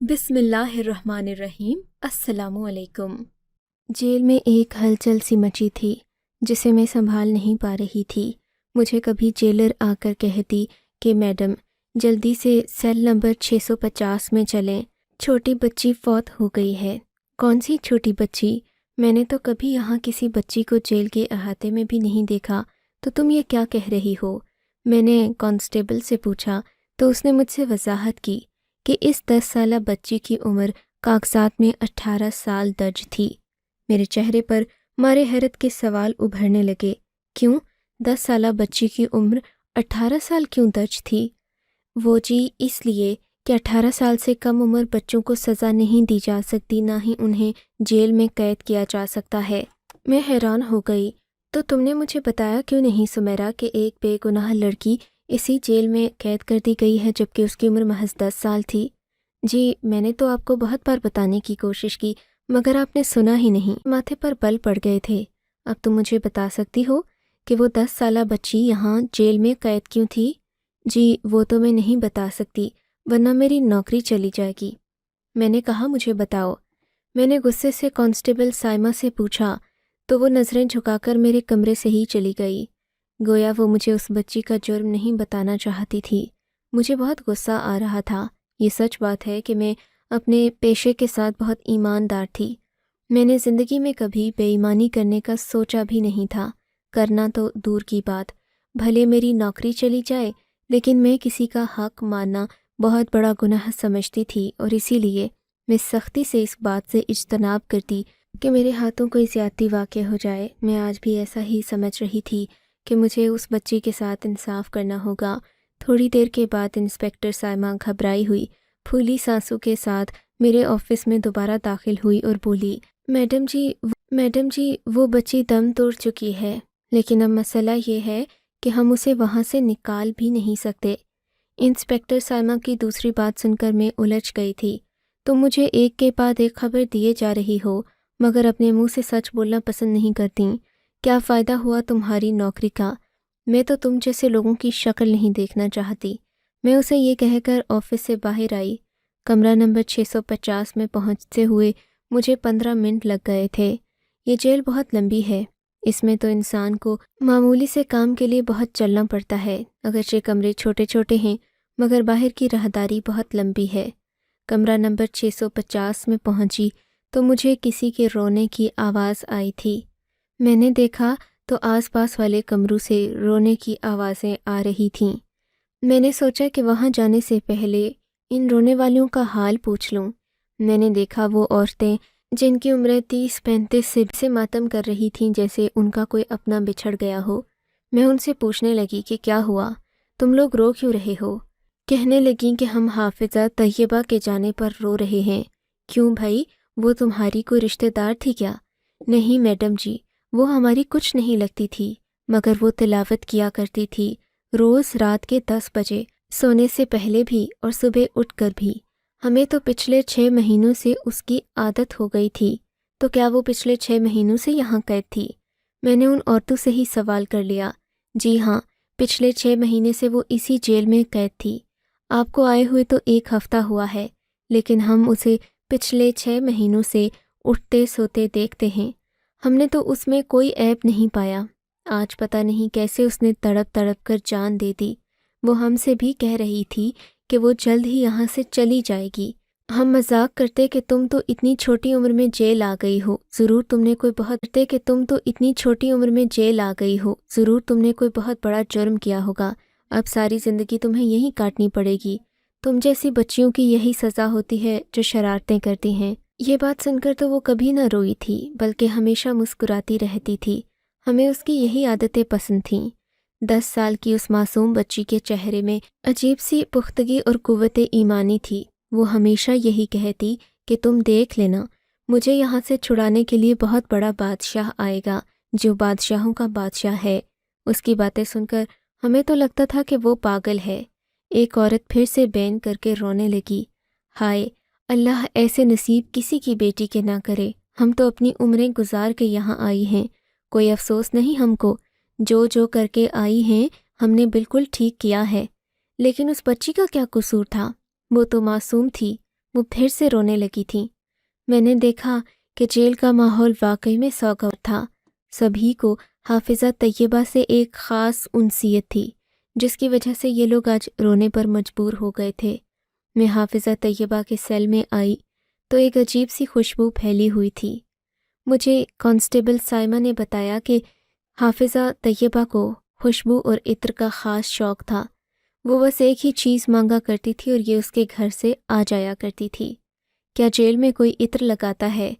بسم اللہ الرحمن الرحیم۔ السلام علیکم۔ جیل میں ایک ہلچل سی مچی تھی جسے میں سنبھال نہیں پا رہی تھی۔ مجھے کبھی جیلر آ کر کہتی کہ میڈم جلدی سے سیل نمبر 650 میں چلیں، چھوٹی بچی فوت ہو گئی ہے۔ کون سی چھوٹی بچی؟ میں نے تو کبھی یہاں کسی بچی کو جیل کے احاطے میں بھی نہیں دیکھا، تو تم یہ کیا کہہ رہی ہو؟ میں نے کانسٹیبل سے پوچھا تو اس نے مجھ سے وضاحت کی کہ اس 10 سالہ بچی کی عمر کاغذات میں 18 سال درج تھی۔ میرے چہرے پر مارے حیرت کے سوال ابھرنے لگے۔ کیوں 10 سالہ بچی کی عمر 18 سال کیوں درج تھی؟ وہ جی اس لیے کہ 18 سال سے کم عمر بچوں کو سزا نہیں دی جا سکتی، نہ ہی انہیں جیل میں قید کیا جا سکتا ہے۔ میں حیران ہو گئی۔ تو تم نے مجھے بتایا کیوں نہیں سمیرا کہ ایک بے گناہ لڑکی اسی جیل میں قید کر دی گئی ہے جبکہ اس کی عمر محض 10 سال تھی؟ جی میں نے تو آپ کو بہت بار بتانے کی کوشش کی مگر آپ نے سنا ہی نہیں، ماتھے پر بل پڑ گئے تھے۔ اب تم مجھے بتا سکتی ہو کہ وہ 10 سالہ بچی یہاں جیل میں قید کیوں تھی؟ جی وہ تو میں نہیں بتا سکتی ورنہ میری نوکری چلی جائے گی۔ میں نے کہا مجھے بتاؤ۔ میں نے غصے سے کانسٹیبل سائمہ سے پوچھا تو وہ نظریں جھکا کر میرے کمرے سے ہی چلی گئی، گویا وہ مجھے اس بچی کا جرم نہیں بتانا چاہتی تھی۔ مجھے بہت غصہ آ رہا تھا۔ یہ سچ بات ہے کہ میں اپنے پیشے کے ساتھ بہت ایماندار تھی۔ میں نے زندگی میں کبھی بے ایمانی کرنے کا سوچا بھی نہیں تھا، کرنا تو دور کی بات۔ بھلے میری نوکری چلی جائے لیکن میں کسی کا حق ماننا بہت بڑا گناہ سمجھتی تھی، اور اسی لیے میں سختی سے اس بات سے اجتناب کرتی کہ میرے ہاتھوں کوئی زیادتی واقع ہو جائے۔ میں آج بھی ایسا ہی سمجھ رہی تھی کہ مجھے اس بچی کے ساتھ انصاف کرنا ہوگا۔ تھوڑی دیر کے بعد انسپکٹر سائمہ گھبرائی ہوئی پھولی سانسوں کے ساتھ میرے آفس میں دوبارہ داخل ہوئی اور بولی، میڈم جی وہ بچی دم توڑ چکی ہے، لیکن اب مسئلہ یہ ہے کہ ہم اسے وہاں سے نکال بھی نہیں سکتے۔ انسپکٹر سائمہ کی دوسری بات سن کر میں الجھ گئی تھی۔ تم مجھے ایک کے بعد ایک خبر دیے جا رہی ہو مگر اپنے منہ سے سچ بولنا پسند نہیں کرتی۔ کیا فائدہ ہوا تمہاری نوکری کا؟ میں تو تم جیسے لوگوں کی شکل نہیں دیکھنا چاہتی۔ میں اسے یہ کہہ کر آفس سے باہر آئی۔ کمرہ نمبر 650 میں پہنچتے ہوئے مجھے 15 منٹ لگ گئے تھے۔ یہ جیل بہت لمبی ہے، اس میں تو انسان کو معمولی سے کام کے لیے بہت چلنا پڑتا ہے، اگرچہ کمرے چھوٹے چھوٹے ہیں مگر باہر کی راہداری بہت لمبی ہے۔ کمرہ نمبر 650 میں پہنچی تو مجھے کسی کے رونے کی آواز آئی تھی۔ میں نے دیکھا تو آس پاس والے کمروں سے رونے کی آوازیں آ رہی تھیں۔ میں نے سوچا کہ وہاں جانے سے پہلے ان رونے والیوں کا حال پوچھ لوں۔ میں نے دیکھا وہ عورتیں جن کی عمریں 30-35 سے ماتم کر رہی تھیں جیسے ان کا کوئی اپنا بچھڑ گیا ہو۔ میں ان سے پوچھنے لگی کہ کیا ہوا، تم لوگ رو کیوں رہے ہو؟ کہنے لگیں کہ ہم حافظہ طیبہ کے جانے پر رو رہے ہیں۔ کیوں بھائی، وہ تمہاری کوئی رشتہ دار تھی کیا؟ نہیں میڈم جی، وہ ہماری کچھ نہیں لگتی تھی مگر وہ تلاوت کیا کرتی تھی روز رات کے 10 بجے، سونے سے پہلے بھی اور صبح اٹھ کر بھی۔ ہمیں تو پچھلے 6 مہینوں سے اس کی عادت ہو گئی تھی۔ تو کیا وہ پچھلے 6 مہینوں سے یہاں قید تھی؟ میں نے ان عورتوں سے ہی سوال کر لیا۔ جی ہاں، پچھلے 6 مہینے سے وہ اسی جیل میں قید تھی۔ آپ کو آئے ہوئے تو 1 ہفتہ ہوا ہے لیکن ہم اسے پچھلے 6 مہینوں سے اٹھتے سوتے دیکھتے ہیں۔ ہم نے تو اس میں کوئی عیب نہیں پایا۔ آج پتہ نہیں کیسے اس نے تڑپ تڑپ کر جان دے دی۔ وہ ہم سے بھی کہہ رہی تھی کہ وہ جلد ہی یہاں سے چلی جائے گی۔ ہم مذاق کرتے کہ تم تو اتنی چھوٹی عمر میں جیل آ گئی ہو، ضرور تم نے کوئی بہت بڑا جرم کیا ہوگا، اب ساری زندگی تمہیں یہیں کاٹنی پڑے گی۔ تم جیسی بچیوں کی یہی سزا ہوتی ہے جو شرارتیں کرتی ہیں۔ یہ بات سن کر تو وہ کبھی نہ روئی تھی بلکہ ہمیشہ مسکراتی رہتی تھی۔ ہمیں اس کی یہی عادتیں پسند تھیں۔ 10 سال کی اس معصوم بچی کے چہرے میں عجیب سی پختگی اور قوت ایمانی تھی۔ وہ ہمیشہ یہی کہتی کہ تم دیکھ لینا، مجھے یہاں سے چھڑانے کے لیے بہت بڑا بادشاہ آئے گا جو بادشاہوں کا بادشاہ ہے۔ اس کی باتیں سن کر ہمیں تو لگتا تھا کہ وہ پاگل ہے۔ ایک عورت پھر سے بین کر کے رونے لگی، ہائے اللہ ایسے نصیب کسی کی بیٹی کے نہ کرے۔ ہم تو اپنی عمریں گزار کے یہاں آئی ہیں، کوئی افسوس نہیں ہم کو، جو کر کے آئی ہیں ہم نے بالکل ٹھیک کیا ہے۔ لیکن اس بچی کا کیا قصور تھا؟ وہ تو معصوم تھی، وہ پھر سے رونے لگی تھیں۔ میں نے دیکھا کہ جیل کا ماحول واقعی میں سوگوار تھا۔ سبھی کو حافظہ طیبہ سے ایک خاص انسیت تھی، جس کی وجہ سے یہ لوگ آج رونے پر مجبور ہو گئے تھے۔ میں حافظہ طیبہ کے سیل میں آئی تو ایک عجیب سی خوشبو پھیلی ہوئی تھی۔ مجھے کانسٹیبل سائمہ نے بتایا کہ حافظہ طیبہ کو خوشبو اور عطر کا خاص شوق تھا۔ وہ بس ایک ہی چیز مانگا کرتی تھی اور یہ اس کے گھر سے آ جایا کرتی تھی۔ کیا جیل میں کوئی عطر لگاتا ہے؟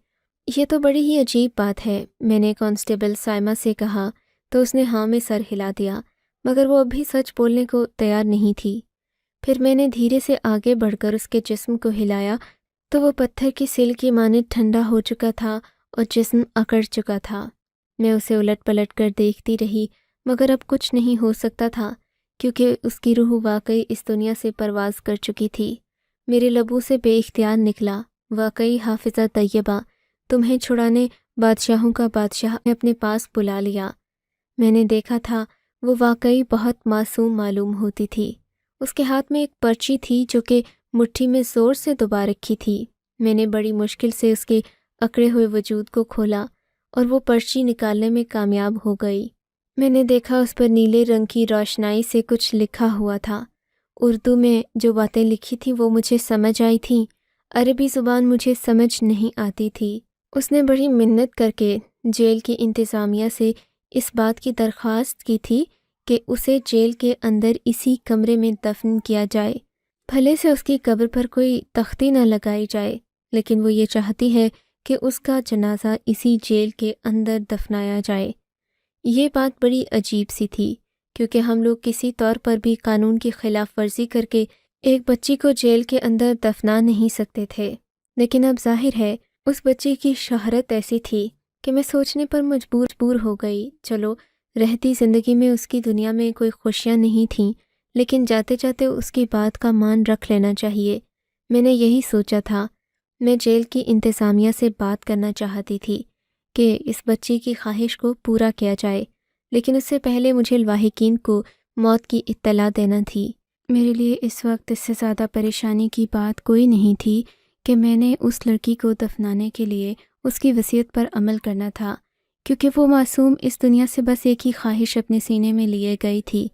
یہ تو بڑی ہی عجیب بات ہے، میں نے کانسٹیبل سائمہ سے کہا تو اس نے ہاں میں سر ہلا دیا، مگر وہ ابھی سچ بولنے کو تیار نہیں تھی۔ پھر میں نے دھیرے سے آگے بڑھ کر اس کے جسم کو ہلایا تو وہ پتھر کی سل کی مانند ٹھنڈا ہو چکا تھا اور جسم اکڑ چکا تھا۔ میں اسے الٹ پلٹ کر دیکھتی رہی، مگر اب کچھ نہیں ہو سکتا تھا کیونکہ اس کی روح واقعی اس دنیا سے پرواز کر چکی تھی۔ میرے لبوں سے بے اختیار نکلا، واقعی حافظہ طیبہ، تمہیں چھڑانے بادشاہوں کا بادشاہ نے اپنے پاس بلا لیا۔ میں نے دیکھا تھا وہ واقعی بہت معصوم معلوم ہوتی تھی۔ اس کے ہاتھ میں ایک پرچی تھی جو کہ مٹھی میں زور سے دبا رکھی تھی۔ میں نے بڑی مشکل سے اس کے اکڑے ہوئے وجود کو کھولا اور وہ پرچی نکالنے میں کامیاب ہو گئی۔ میں نے دیکھا اس پر نیلے رنگ کی روشنائی سے کچھ لکھا ہوا تھا۔ اردو میں جو باتیں لکھی تھیں وہ مجھے سمجھ آئی تھیں، عربی زبان مجھے سمجھ نہیں آتی تھی۔ اس نے بڑی منت کر کے جیل کی انتظامیہ سے اس بات کی درخواست کی تھی کہ اسے جیل کے اندر اسی کمرے میں دفن کیا جائے، بھلے سے اس کی قبر پر کوئی تختی نہ لگائی جائے، لیکن وہ یہ چاہتی ہے کہ اس کا جنازہ اسی جیل کے اندر دفنایا جائے۔ یہ بات بڑی عجیب سی تھی کیونکہ ہم لوگ کسی طور پر بھی قانون کی خلاف ورزی کر کے ایک بچی کو جیل کے اندر دفنا نہیں سکتے تھے، لیکن اب ظاہر ہے اس بچی کی شہرت ایسی تھی کہ میں سوچنے پر مجبور ہو گئی، چلو رہتی زندگی میں اس کی دنیا میں کوئی خوشیاں نہیں تھیں، لیکن جاتے جاتے اس کی بات کا مان رکھ لینا چاہیے۔ میں نے یہی سوچا تھا۔ میں جیل کی انتظامیہ سے بات کرنا چاہتی تھی کہ اس بچی کی خواہش کو پورا کیا جائے، لیکن اس سے پہلے مجھے لاحقین کو موت کی اطلاع دینا تھی۔ میرے لیے اس وقت اس سے زیادہ پریشانی کی بات کوئی نہیں تھی کہ میں نے اس لڑکی کو دفنانے کے لیے اس کی وصیت پر عمل کرنا تھا، کیونکہ وہ معصوم اس دنیا سے بس ایک ہی خواہش اپنے سینے میں لیے گئی تھی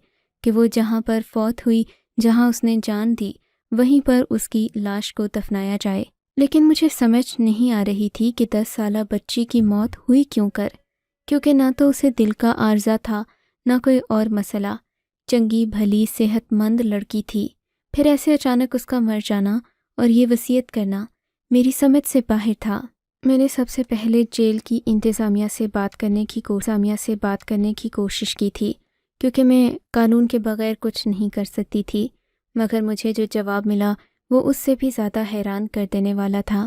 کہ وہ جہاں پر فوت ہوئی، جہاں اس نے جان دی، وہیں پر اس کی لاش کو دفنایا جائے۔ لیکن مجھے سمجھ نہیں آ رہی تھی کہ 10 سالہ بچی کی موت ہوئی کیوں کر، کیونکہ نہ تو اسے دل کا عارضہ تھا نہ کوئی اور مسئلہ، چنگی بھلی صحت مند لڑکی تھی، پھر ایسے اچانک اس کا مر جانا اور یہ وصیت کرنا میری سمجھ سے باہر تھا۔ میں نے سب سے پہلے جیل کی انتظامیہ سے بات کرنے کی کوشش کی تھی، کیونکہ میں قانون کے بغیر کچھ نہیں کر سکتی تھی، مگر مجھے جو جواب ملا وہ اس سے بھی زیادہ حیران کر دینے والا تھا۔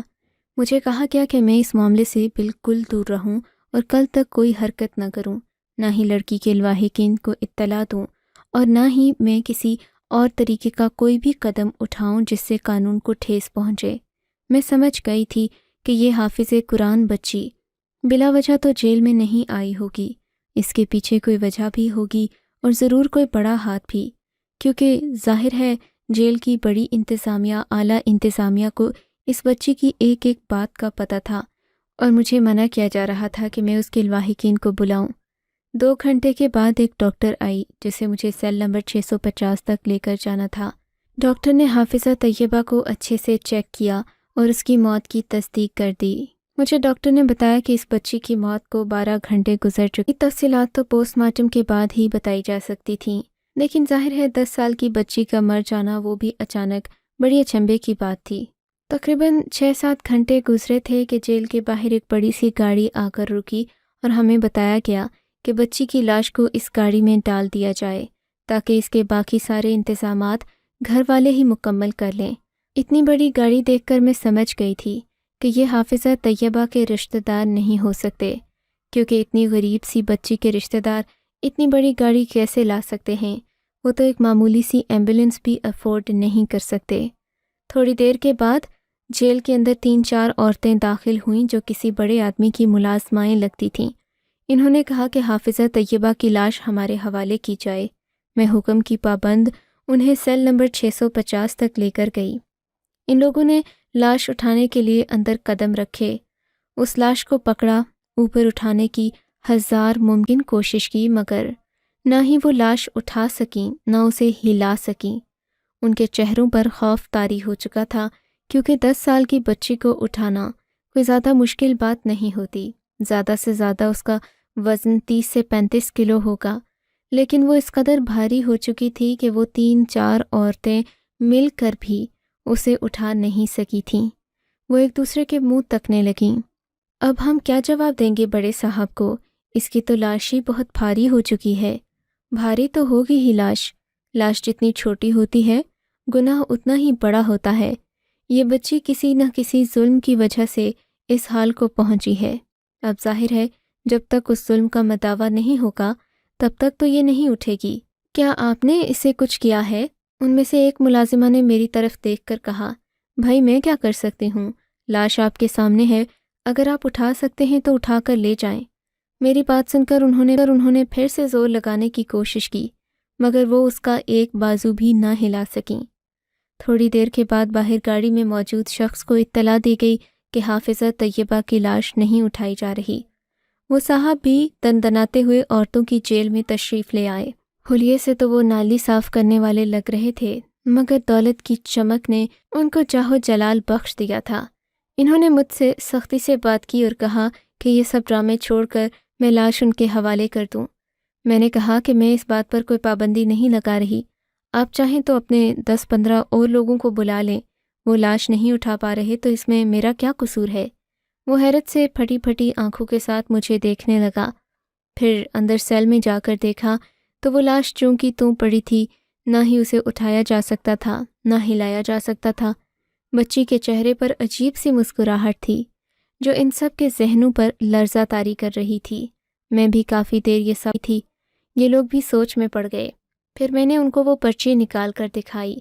مجھے کہا گیا کہ میں اس معاملے سے بالکل دور رہوں اور کل تک کوئی حرکت نہ کروں، نہ ہی لڑکی کے لاحقین کو اطلاع دوں اور نہ ہی میں کسی اور طریقے کا کوئی بھی قدم اٹھاؤں جس سے قانون کو ٹھیس پہنچے۔ میں سمجھ گئی تھی کہ یہ حافظ قرآن بچی بلا وجہ تو جیل میں نہیں آئی ہوگی، اس کے پیچھے کوئی وجہ بھی ہوگی اور ضرور کوئی بڑا ہاتھ بھی، کیونکہ ظاہر ہے جیل کی بڑی انتظامیہ، اعلیٰ انتظامیہ کو اس بچی کی ایک ایک بات کا پتہ تھا اور مجھے منع کیا جا رہا تھا کہ میں اس کے لاحقین کو بلاؤں۔ 2 گھنٹے کے بعد ایک ڈاکٹر آئی جسے مجھے سیل نمبر 650 تک لے کر جانا تھا۔ ڈاکٹر نے حافظہ طیبہ کو اچھے سے چیک کیا اور اس کی موت کی تصدیق کر دی۔ مجھے ڈاکٹر نے بتایا کہ اس بچی کی موت کو 12 گھنٹے گزر چکی، تفصیلات تو پوسٹ مارٹم کے بعد ہی بتائی جا سکتی تھیں، لیکن ظاہر ہے 10 سال کی بچی کا مر جانا وہ بھی اچانک بڑی اچنبھے کی بات تھی۔ تقریباً 6-7 گھنٹے گزرے تھے کہ جیل کے باہر ایک بڑی سی گاڑی آ کر رکی اور ہمیں بتایا گیا کہ بچی کی لاش کو اس گاڑی میں ڈال دیا جائے تاکہ اس کے باقی سارے انتظامات گھر والے ہی مکمل کر لیں۔ اتنی بڑی گاڑی دیکھ کر میں سمجھ گئی تھی کہ یہ حافظہ طیبہ کے رشتہ دار نہیں ہو سکتے، کیونکہ اتنی غریب سی بچی کے رشتہ دار اتنی بڑی گاڑی کیسے لا سکتے ہیں؟ وہ تو ایک معمولی سی ایمبولینس بھی افورڈ نہیں کر سکتے۔ تھوڑی دیر کے بعد جیل کے اندر 3-4 عورتیں داخل ہوئیں جو کسی بڑے آدمی کی ملازمائیں لگتی تھیں۔ انہوں نے کہا کہ حافظہ طیبہ کی لاش ہمارے حوالے کی جائے۔ میں حکم کی پابند انہیں سیل نمبر 650 تک لے کر گئی۔ ان لوگوں نے لاش اٹھانے کے لیے اندر قدم رکھے۔ اس لاش کو پکڑا، اوپر اٹھانے کی 1000 ممکن کوشش کی، مگر نہ ہی وہ لاش اٹھا سکیں نہ اسے ہلا سکیں۔ ان کے چہروں پر خوف طاری ہو چکا تھا، کیونکہ 10 سال کی بچی کو اٹھانا کوئی زیادہ مشکل بات نہیں ہوتی۔ زیادہ سے زیادہ اس کا وزن 30 سے 35 کلو ہوگا، لیکن وہ اس قدر بھاری ہو چکی تھی کہ وہ 3-4 عورتیں مل کر بھی اسے اٹھا نہیں سکی تھیں۔ وہ ایک دوسرے کے منہ تکنے لگیں۔ اب ہم کیا جواب دیں گے بڑے صاحب کو؟ اس کی تو لاش ہی بہت بھاری ہو چکی ہے۔ بھاری تو ہوگی ہی لاش جتنی چھوٹی ہوتی ہے گناہ اتنا ہی بڑا ہوتا ہے۔ یہ بچی کسی نہ کسی ظلم کی وجہ سے اس حال کو پہنچی ہے۔ اب ظاہر ہے جب تک اس ظلم کا مداوع نہیں ہوگا تب تک تو یہ نہیں اٹھے گی۔ کیا آپ نے اسے کچھ کیا ہے؟ ان میں سے ایک ملازمہ نے میری طرف دیکھ کر کہا۔ بھائی میں کیا کر سکتی ہوں؟ لاش آپ کے سامنے ہے، اگر آپ اٹھا سکتے ہیں تو اٹھا کر لے جائیں۔ میری بات سن کر انہوں نے پھر سے زور لگانے کی کوشش کی، مگر وہ اس کا ایک بازو بھی نہ ہلا سکیں۔ تھوڑی دیر کے بعد باہر گاڑی میں موجود شخص کو اطلاع دی گئی کہ حافظہ طیبہ کی لاش نہیں اٹھائی جا رہی۔ وہ صاحب بھی دندناتے ہوئے عورتوں کی جیل میں تشریف لے آئے۔ حلیے سے تو وہ نالی صاف کرنے والے لگ رہے تھے، مگر دولت کی چمک نے ان کو جاہ و جلال بخش دیا تھا۔ انہوں نے مجھ سے سختی سے بات کی اور کہا کہ یہ سب ڈرامے چھوڑ کر میں لاش ان کے حوالے کر دوں۔ میں نے کہا کہ میں اس بات پر کوئی پابندی نہیں لگا رہی، آپ چاہیں تو اپنے 10-15 اور لوگوں کو بلا لیں، وہ لاش نہیں اٹھا پا رہے تو اس میں میرا کیا قصور ہے؟ وہ حیرت سے پھٹی پھٹی آنکھوں کے ساتھ مجھے دیکھنے لگا۔ پھر اندر سیل میں جا کر دیکھا تو وہ لاش چوں کی توں پڑی تھی، نہ ہی اسے اٹھایا جا سکتا تھا نہ ہلایا جا سکتا تھا۔ بچی کے چہرے پر عجیب سی مسکراہٹ تھی جو ان سب کے ذہنوں پر لرزہ طاری کر رہی تھی۔ میں بھی کافی دیر یہ سب تھی، یہ لوگ بھی سوچ میں پڑ گئے۔ پھر میں نے ان کو وہ پرچی نکال کر دکھائی۔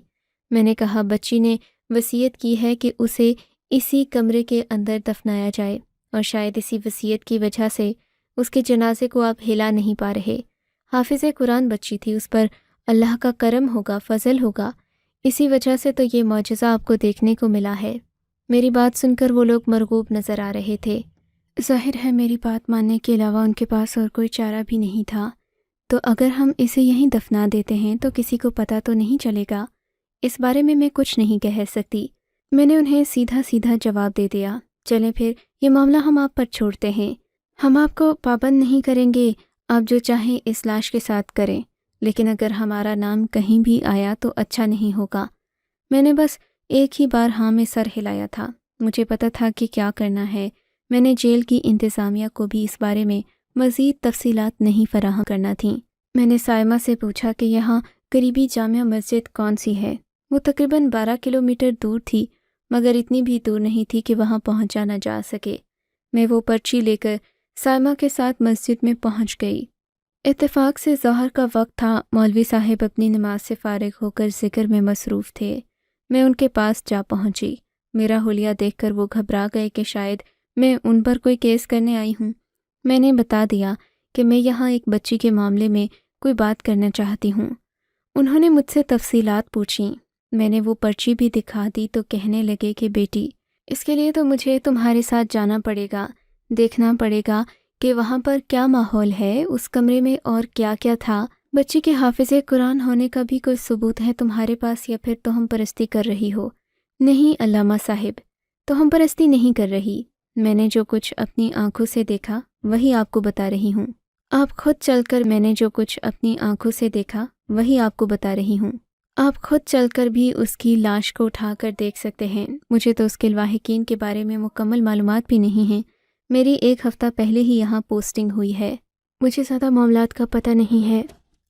میں نے کہا بچی نے وصیت کی ہے کہ اسے اسی کمرے کے اندر دفنایا جائے، اور شاید اسی وصیت کی وجہ سے اس کے جنازے کو آپ ہلا نہیں پا رہے۔ حافظ قرآن بچی تھی، اس پر اللہ کا کرم ہوگا، فضل ہوگا، اسی وجہ سے تو یہ معجزہ آپ کو دیکھنے کو ملا ہے۔ میری بات سن کر وہ لوگ مرغوب نظر آ رہے تھے۔ ظاہر ہے میری بات ماننے کے علاوہ ان کے پاس اور کوئی چارہ بھی نہیں تھا۔ تو اگر ہم اسے یہیں دفنا دیتے ہیں تو کسی کو پتہ تو نہیں چلے گا؟ اس بارے میں کچھ نہیں کہہ سکتی۔ میں نے انہیں سیدھا سیدھا جواب دے دیا، چلیں پھر یہ معاملہ ہم آپ پر چھوڑتے ہیں، ہم آپ کو پابند نہیں کریں گے، آپ جو چاہیں اس لاش کے ساتھ کریں، لیکن اگر ہمارا نام کہیں بھی آیا تو اچھا نہیں ہوگا۔ میں نے بس ایک ہی بار ہاں میں سر ہلایا تھا، مجھے پتہ تھا کہ کیا کرنا ہے۔ میں نے جیل کی انتظامیہ کو بھی اس بارے میں مزید تفصیلات نہیں فراہم کرنا تھیں۔ میں نے سائمہ سے پوچھا کہ یہاں قریبی جامع مسجد کون سی ہے؟ وہ تقریباً 12 کلومیٹر دور تھی، مگر اتنی بھی دور نہیں تھی کہ وہاں پہنچا نہ جا سکے۔ میں وہ پرچی لے کر سائمہ کے ساتھ مسجد میں پہنچ گئی۔ اتفاق سے ظہر کا وقت تھا، مولوی صاحب اپنی نماز سے فارغ ہو کر ذکر میں مصروف تھے۔ میں ان کے پاس جا پہنچی۔ میرا حلیہ دیکھ کر وہ گھبرا گئے کہ شاید میں ان پر کوئی کیس کرنے آئی ہوں۔ میں نے بتا دیا کہ میں یہاں ایک بچی کے معاملے میں کوئی بات کرنا چاہتی ہوں۔ انہوں نے مجھ سے تفصیلات پوچھیں۔ میں نے وہ پرچی بھی دکھا دی تو کہنے لگے کہ بیٹی، اس کے لیے تو مجھے تمہارے ساتھ جانا پڑے گا، دیکھنا پڑے گا کہ وہاں پر کیا ماحول ہے، اس کمرے میں اور کیا کیا تھا۔ بچی کے حافظ قرآن ہونے کا بھی کوئی ثبوت ہے تمہارے پاس، یا پھر توہم پرستی کر رہی ہو؟ نہیں علامہ صاحب، توہم پرستی نہیں کر رہی، میں نے جو کچھ اپنی آنکھوں سے دیکھا وہی آپ کو بتا رہی ہوں۔ آپ خود چل کر میں نے جو کچھ اپنی آنکھوں سے دیکھا وہی آپ کو بتا رہی ہوں۔ آپ خود چل کر بھی اس کی لاش کو اٹھا کر دیکھ سکتے ہیں۔ مجھے تو اس کے لواحقین کے بارے میں مکمل معلومات بھی نہیں ہیں، میری 1 ہفتہ پہلے ہی یہاں پوسٹنگ ہوئی ہے، مجھے زیادہ معاملات کا پتہ نہیں ہے۔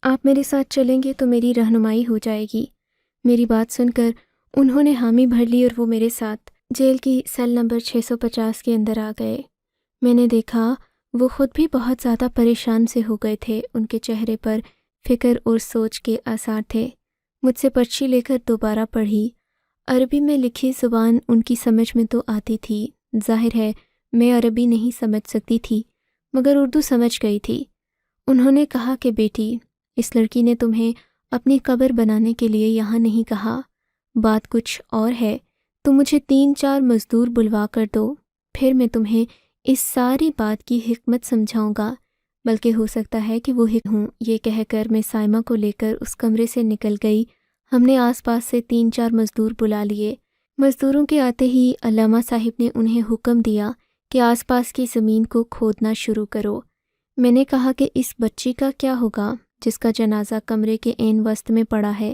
آپ میرے ساتھ چلیں گے تو میری رہنمائی ہو جائے گی۔ میری بات سن کر انہوں نے حامی بھر لی اور وہ میرے ساتھ جیل کی سیل نمبر 650 کے اندر آ گئے۔ میں نے دیکھا وہ خود بھی بہت زیادہ پریشان سے ہو گئے تھے، ان کے چہرے پر فکر اور سوچ کے آثار تھے۔ مجھ سے پرچی لے کر دوبارہ پڑھی۔ عربی میں لکھی زبان ان کی سمجھ میں تو آتی تھی، ظاہر ہے میں عربی نہیں سمجھ سکتی تھی، مگر اردو سمجھ گئی تھی۔ انہوں نے کہا کہ بیٹی، اس لڑکی نے تمہیں اپنی قبر بنانے کے لیے یہاں نہیں کہا، بات کچھ اور ہے، تم مجھے 3-4 مزدور بلوا کر دو، پھر میں تمہیں اس ساری بات کی حکمت سمجھاؤں گا، بلکہ ہو سکتا ہے کہ وہ ہوں۔ یہ کہہ کر میں سائمہ کو لے کر اس کمرے سے نکل گئی۔ ہم نے آس پاس سے 3-4 مزدور بلا لیے۔ مزدوروں کے آتے ہی علامہ صاحب نے انہیں حکم دیا کہ آس پاس کی زمین کو کھودنا شروع کرو۔ میں نے کہا کہ اس بچی کا کیا ہوگا جس کا جنازہ کمرے کے عین وسط میں پڑا ہے؟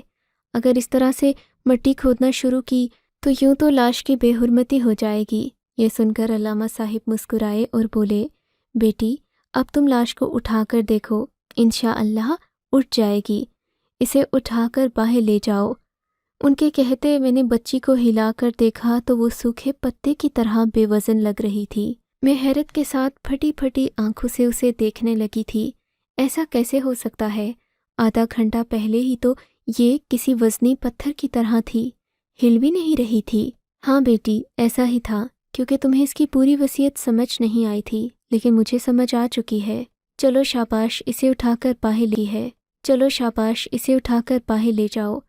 اگر اس طرح سے مٹی کھودنا شروع کی تو یوں تو لاش کی بے حرمتی ہو جائے گی۔ یہ سن کر علامہ صاحب مسکرائے اور بولے، بیٹی اب تم لاش کو اٹھا کر دیکھو، انشاءاللہ اٹھ جائے گی، اسے اٹھا کر باہر لے جاؤ۔ ان کے کہتے میں نے بچی کو ہلا کر دیکھا تو وہ سوکھے پتے کی طرح بے وزن لگ رہی تھی۔ میں حیرت کے ساتھ پھٹی پھٹی آنکھوں سے اسے دیکھنے لگی تھی۔ ایسا کیسے ہو سکتا ہے؟ آدھا گھنٹہ پہلے ہی تو یہ کسی وزنی پتھر کی طرح تھی، ہل بھی نہیں رہی تھی۔ ہاں بیٹی، ایسا ہی تھا، کیونکہ تمہیں اس کی پوری وصیت سمجھ نہیں آئی تھی، لیکن مجھے سمجھ آ چکی ہے۔ چلو شاباش، اسے اٹھا کر باہر لی ہے، چلو شاباش، اسے اٹھا کر باہر لے جاؤ۔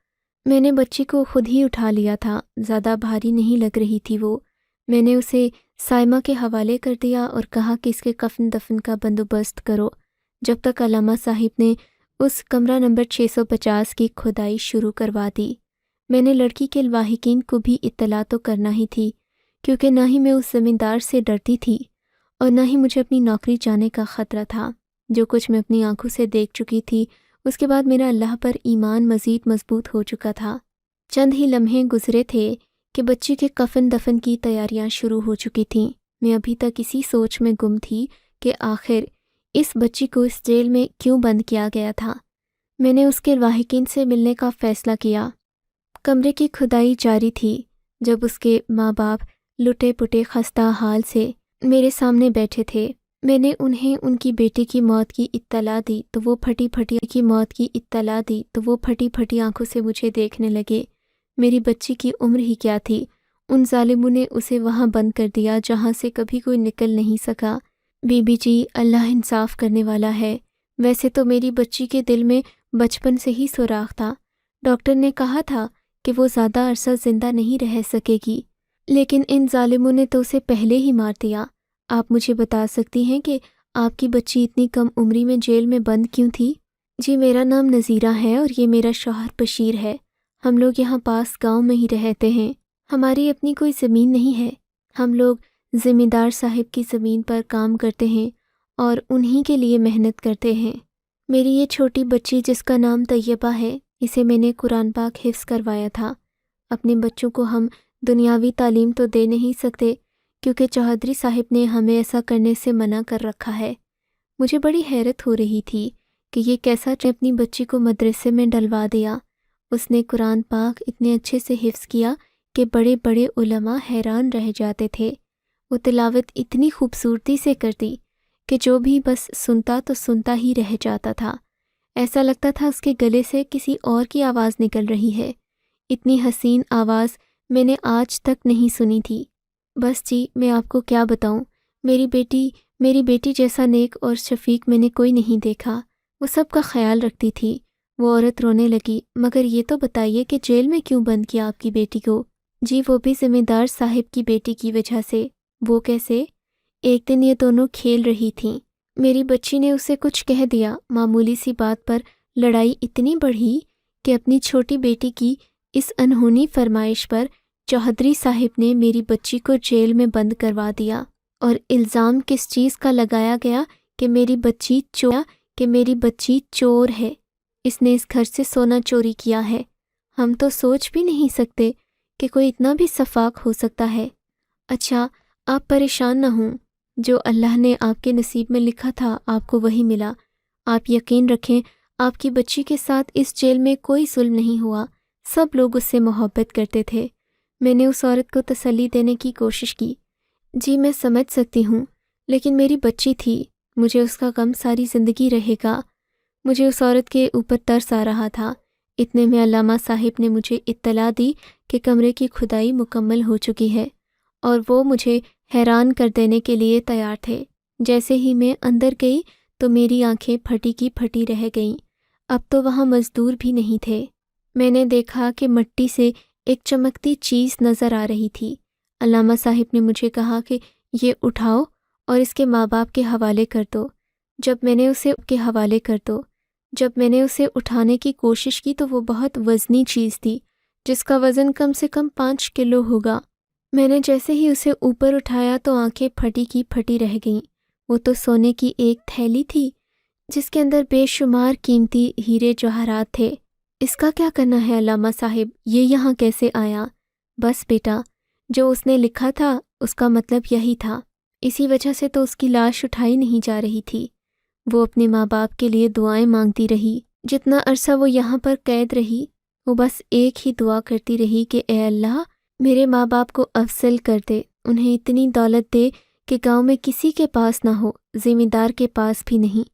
میں نے بچی کو خود ہی اٹھا لیا تھا، زیادہ بھاری نہیں لگ رہی تھی وہ۔ میں نے اسے سائمہ کے حوالے کر دیا اور کہا کہ اس کے کفن دفن کا بندوبست کرو، جب تک علامہ صاحب نے اس کمرہ نمبر 650 کی کھدائی شروع کروا دی۔ میں نے لڑکی کے لواحقین کو بھی اطلاع تو کرنا ہی تھی، کیونکہ نہ ہی میں اس زمیندار سے ڈرتی تھی اور نہ ہی مجھے اپنی نوکری جانے کا خطرہ تھا۔ جو کچھ میں اپنی آنکھوں سے دیکھ چکی تھی، اس کے بعد میرا اللہ پر ایمان مزید مضبوط ہو چکا تھا۔ چند ہی لمحے گزرے تھے کہ بچی کے کفن دفن کی تیاریاں شروع ہو چکی تھیں۔ میں ابھی تک اسی سوچ میں گم تھی کہ آخر اس بچی کو اس جیل میں کیوں بند کیا گیا تھا۔ میں نے اس کے لواحقین سے ملنے کا فیصلہ کیا۔ کمرے کی کھدائی جاری تھی جب اس کے ماں باپ لٹے پٹے خستہ حال سے میرے سامنے بیٹھے تھے۔ میں نے انہیں ان کی بیٹی کی موت کی اطلاع دی تو وہ پھٹی پھٹی آنکھوں سے مجھے دیکھنے لگے۔ میری بچی کی عمر ہی کیا تھی، ان ظالموں نے اسے وہاں بند کر دیا جہاں سے کبھی کوئی نکل نہیں سکا۔ بی بی جی، اللہ انصاف کرنے والا ہے۔ ویسے تو میری بچی کے دل میں بچپن سے ہی سوراخ تھا۔ ڈاکٹر نے کہا تھا کہ وہ زیادہ عرصہ زندہ نہیں رہ سکے گی، لیکن ان ظالموں نے تو اسے پہلے ہی مار دیا۔ آپ مجھے بتا سکتی ہیں کہ آپ کی بچی اتنی کم عمری میں جیل میں بند کیوں تھی؟ جی، میرا نام نذیرہ ہے اور یہ میرا شوہر بشیر ہے۔ ہم لوگ یہاں پاس گاؤں میں ہی رہتے ہیں۔ ہماری اپنی کوئی زمین نہیں ہے۔ ہم لوگ زمیندار صاحب کی زمین پر کام کرتے ہیں اور انہی کے لیے محنت کرتے ہیں۔ میری یہ چھوٹی بچی جس کا نام طیبہ ہے، اسے میں نے قرآن پاک حفظ کروایا تھا۔ اپنے بچوں کو ہم دنیاوی تعلیم تو دے نہیں سکتے کیونکہ چوہدری صاحب نے ہمیں ایسا کرنے سے منع کر رکھا ہے۔ مجھے بڑی حیرت ہو رہی تھی کہ یہ کیسا اپنی بچی کو مدرسے میں ڈلوا دیا۔ اس نے قرآن پاک اتنے اچھے سے حفظ کیا کہ بڑے بڑے علماء حیران رہ جاتے تھے۔ وہ تلاوت اتنی خوبصورتی سے کرتی کہ جو بھی بس سنتا تو سنتا ہی رہ جاتا تھا۔ ایسا لگتا تھا اس کے گلے سے کسی اور کی آواز نکل رہی ہے۔ اتنی حسین آواز میں نے آج تک نہیں سنی تھی۔ بس جی، میں آپ کو کیا بتاؤں، میری بیٹی جیسا نیک اور شفیق میں نے کوئی نہیں دیکھا۔ وہ سب کا خیال رکھتی تھی۔ وہ عورت رونے لگی۔ مگر یہ تو بتائیے کہ جیل میں کیوں بند کیا آپ کی بیٹی کو؟ جی، وہ بھی زمیندار صاحب کی بیٹی کی وجہ سے۔ وہ کیسے؟ ایک دن یہ دونوں کھیل رہی تھیں، میری بچی نے اسے کچھ کہہ دیا۔ معمولی سی بات پر لڑائی اتنی بڑھی کہ اپنی چھوٹی بیٹی کی اس انہونی فرمائش پر چوہدری صاحب نے میری بچی کو جیل میں بند کروا دیا۔ اور الزام کس چیز کا لگایا گیا کہ میری بچی چور ہے، اس نے اس گھر سے سونا چوری کیا ہے۔ ہم تو سوچ بھی نہیں سکتے کہ کوئی اتنا بھی سفاک ہو سکتا ہے۔ اچھا، آپ پریشان نہ ہوں، جو اللہ نے آپ کے نصیب میں لکھا تھا آپ کو وہی ملا۔ آپ یقین رکھیں، آپ کی بچی کے ساتھ اس جیل میں کوئی ظلم نہیں ہوا، سب لوگ اس سے محبت کرتے تھے۔ میں نے اس عورت کو تسلی دینے کی کوشش کی۔ جی، میں سمجھ سکتی ہوں، لیکن میری بچی تھی، مجھے اس کا غم ساری زندگی رہے گا۔ مجھے اس عورت کے اوپر ترس آ رہا تھا۔ اتنے میں علامہ صاحب نے مجھے اطلاع دی کہ کمرے کی کھدائی مکمل ہو چکی ہے اور وہ مجھے حیران کر دینے کے لیے تیار تھے۔ جیسے ہی میں اندر گئی تو میری آنکھیں پھٹی کی پھٹی رہ گئیں۔ اب تو وہاں مزدور بھی نہیں تھے۔ میں نے دیکھا کہ مٹی سے ایک چمکتی چیز نظر آ رہی تھی۔ علامہ صاحب نے مجھے کہا کہ یہ اٹھاؤ اور اس کے ماں باپ کے حوالے کر دو۔ جب میں نے اسے اٹھانے کی کوشش کی تو وہ بہت وزنی چیز تھی، جس کا وزن کم سے کم 5 کلو ہوگا۔ میں نے جیسے ہی اسے اوپر اٹھایا تو آنکھیں پھٹی کی پھٹی رہ گئیں۔ وہ تو سونے کی ایک تھیلی تھی جس کے اندر بے شمار قیمتی ہیرے جواہرات تھے۔ اس کا کیا کرنا ہے علامہ صاحب؟ یہ یہاں کیسے آیا؟ بس بیٹا، جو اس نے لکھا تھا اس کا مطلب یہی تھا، اسی وجہ سے تو اس کی لاش اٹھائی نہیں جا رہی تھی۔ وہ اپنے ماں باپ کے لیے دعائیں مانگتی رہی۔ جتنا عرصہ وہ یہاں پر قید رہی، وہ بس ایک ہی دعا کرتی رہی کہ اے اللہ، میرے ماں باپ کو افضل کر دے، انہیں اتنی دولت دے کہ گاؤں میں کسی کے پاس نہ ہو، ذمہ دار کے پاس بھی نہیں۔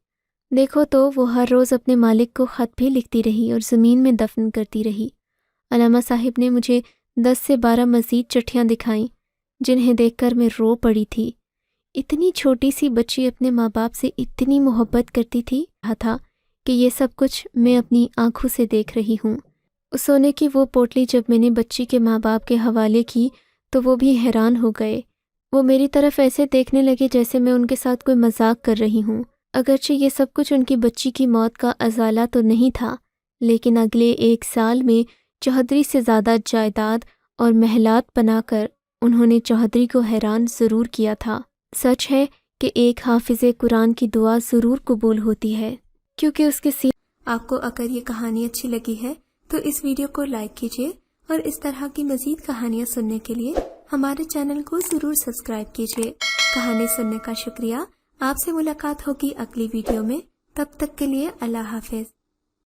دیکھو تو وہ ہر روز اپنے مالک کو خط بھی لکھتی رہی اور زمین میں دفن کرتی رہی۔ علامہ صاحب نے مجھے 10 سے 12 مزید چٹھیاں دکھائیں، جنہیں دیکھ کر میں رو پڑی تھی۔ اتنی چھوٹی سی بچی اپنے ماں باپ سے اتنی محبت کرتی تھی، کہا تھا کہ یہ سب کچھ میں اپنی آنکھوں سے دیکھ رہی ہوں۔ سونے کی وہ پوٹلی جب میں نے بچی کے ماں باپ کے حوالے کی تو وہ بھی حیران ہو گئے۔ وہ میری طرف ایسے دیکھنے لگے جیسے میں ان کے ساتھ کوئی مذاق کر رہی ہوں۔ اگرچہ یہ سب کچھ ان کی بچی کی موت کا ازالہ تو نہیں تھا، لیکن اگلے 1 سال میں چوہدری سے زیادہ جائیداد اور محلات بنا کر انہوں نے چوہدری کو حیران ضرور کیا تھا۔ سچ ہے کہ ایک حافظ قرآن کی دعا ضرور قبول ہوتی ہے، کیونکہ اس کے آپ کو اگر یہ کہانی اچھی لگی ہے تو اس ویڈیو کو لائک کیجیے اور اس طرح کی مزید کہانیاں سننے کے لیے ہمارے چینل کو ضرور سبسکرائب کیجیے۔ کہانی سننے کا شکریہ۔ آپ سے ملاقات ہوگی اگلی ویڈیو میں، تب تک کے لیے اللہ حافظ۔